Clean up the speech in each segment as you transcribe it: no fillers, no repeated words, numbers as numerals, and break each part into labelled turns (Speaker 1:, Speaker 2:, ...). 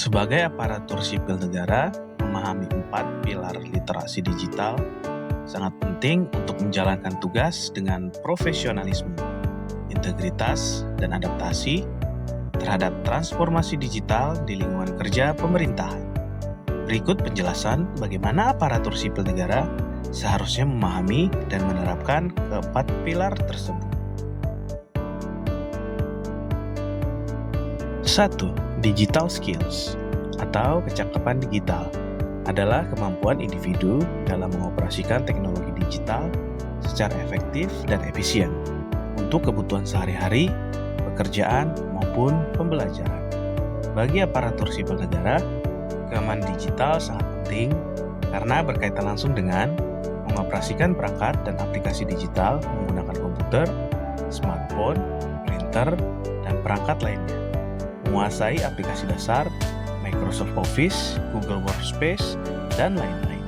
Speaker 1: Sebagai aparatur sipil negara, memahami 4 pilar literasi digital sangat penting untuk menjalankan tugas dengan profesionalisme, integritas, dan adaptasi terhadap transformasi digital di lingkungan kerja pemerintahan. Berikut penjelasan bagaimana aparatur sipil negara seharusnya memahami dan menerapkan keempat pilar tersebut. 1. Digital skills atau kecakapan digital adalah kemampuan individu dalam mengoperasikan teknologi digital secara efektif dan efisien untuk kebutuhan sehari-hari, pekerjaan, maupun pembelajaran. Bagi aparatur sipil negara, keamanan digital sangat penting karena berkaitan langsung dengan mengoperasikan perangkat dan aplikasi digital menggunakan komputer, smartphone, printer, dan perangkat lainnya. Menguasai aplikasi dasar, Microsoft Office, Google Workspace, dan lain-lain.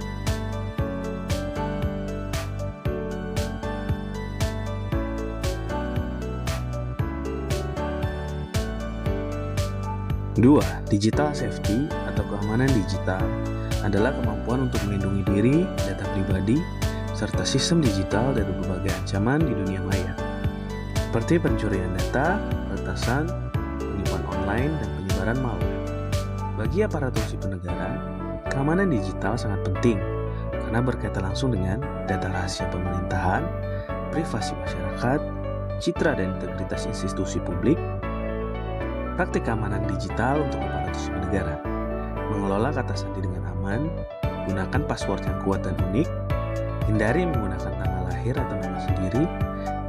Speaker 1: Dua, digital safety atau keamanan digital adalah kemampuan untuk melindungi diri, data pribadi, serta sistem digital dari berbagai ancaman di dunia maya, seperti pencurian data, peretasan, penipuan online, dan penyebaran malware. Bagi aparatur sipil negara, keamanan digital sangat penting karena berkaitan langsung dengan data rahasia pemerintahan, privasi masyarakat, citra dan integritas institusi publik. Praktik keamanan digital untuk aparatur sipil negara: mengelola kata sandi dengan aman, gunakan password yang kuat dan unik, hindari menggunakan tanggal lahir atau nama sendiri,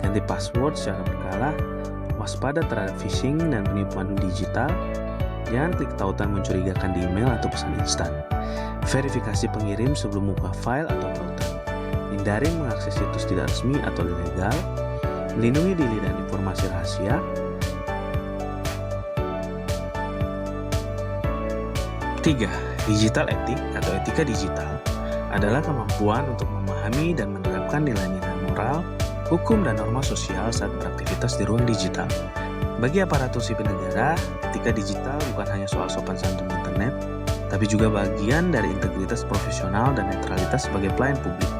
Speaker 1: ganti password secara berkala, waspada terhadap phishing dan penipuan digital, jangan klik tautan mencurigakan di email atau pesan instan, verifikasi pengirim sebelum membuka file atau tautan, hindari mengakses situs tidak resmi atau ilegal, melindungi diri dan informasi rahasia. 3. Digital etik atau etika digital adalah kemampuan untuk memahami dan menerapkan nilai-nilai moral, hukum, dan norma sosial saat beraktivitas di ruang digital. Bagi aparatur sipil negara, etika digital bukan hanya soal sopan santun internet, tapi juga bagian dari integritas profesional dan netralitas sebagai pelayan publik.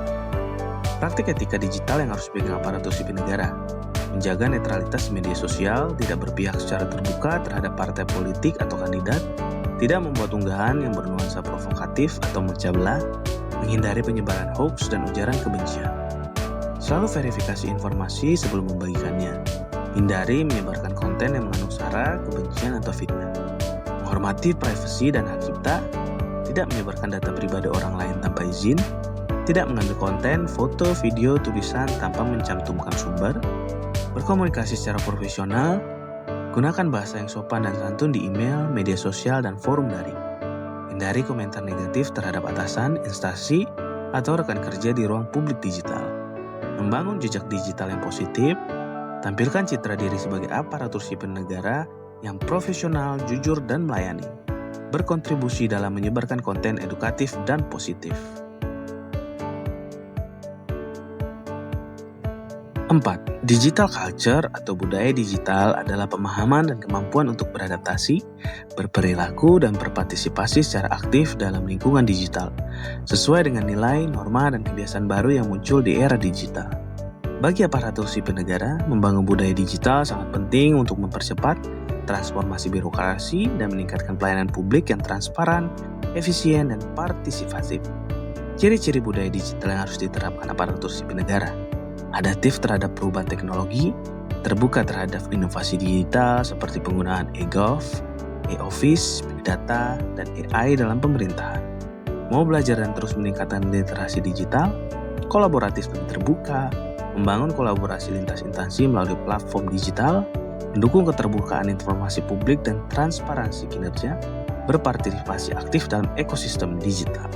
Speaker 1: Praktik etika digital yang harus dipegang aparatur sipil negara: menjaga netralitas media sosial, tidak berpihak secara terbuka terhadap partai politik atau kandidat, tidak membuat unggahan yang bernuansa provokatif atau memecah belah, menghindari penyebaran hoax dan ujaran kebencian. Selalu verifikasi informasi sebelum membagikannya. Hindari menyebarkan konten yang mengandung sara, kebencian, atau fitnah. Menghormati privasi dan hak cipta, tidak menyebarkan data pribadi orang lain tanpa izin, tidak mengambil konten, foto, video, tulisan tanpa mencantumkan sumber, berkomunikasi secara profesional, gunakan bahasa yang sopan dan santun di email, media sosial, dan forum daring. Hindari komentar negatif terhadap atasan, instansi, atau rekan kerja di ruang publik digital. Membangun jejak digital yang positif, tampilkan citra diri sebagai aparatur sipil negara yang profesional, jujur, dan melayani. Berkontribusi dalam menyebarkan konten edukatif dan positif. 4. Digital culture atau budaya digital adalah pemahaman dan kemampuan untuk beradaptasi, berperilaku, dan berpartisipasi secara aktif dalam lingkungan digital, sesuai dengan nilai, norma, dan kebiasaan baru yang muncul di era digital. Bagi aparatur sipil negara, membangun budaya digital sangat penting untuk mempercepat transformasi birokrasi dan meningkatkan pelayanan publik yang transparan, efisien, dan partisipatif. Ciri-ciri budaya digital yang harus diterapkan aparatur sipil negara: adaptif terhadap perubahan teknologi, terbuka terhadap inovasi digital seperti penggunaan e-gov, e-office, big data, dan AI dalam pemerintahan. Mau belajar dan terus meningkatkan literasi digital, kolaboratif dan terbuka, membangun kolaborasi lintas instansi melalui platform digital, mendukung keterbukaan informasi publik dan transparansi kinerja, berpartisipasi aktif dalam ekosistem digital.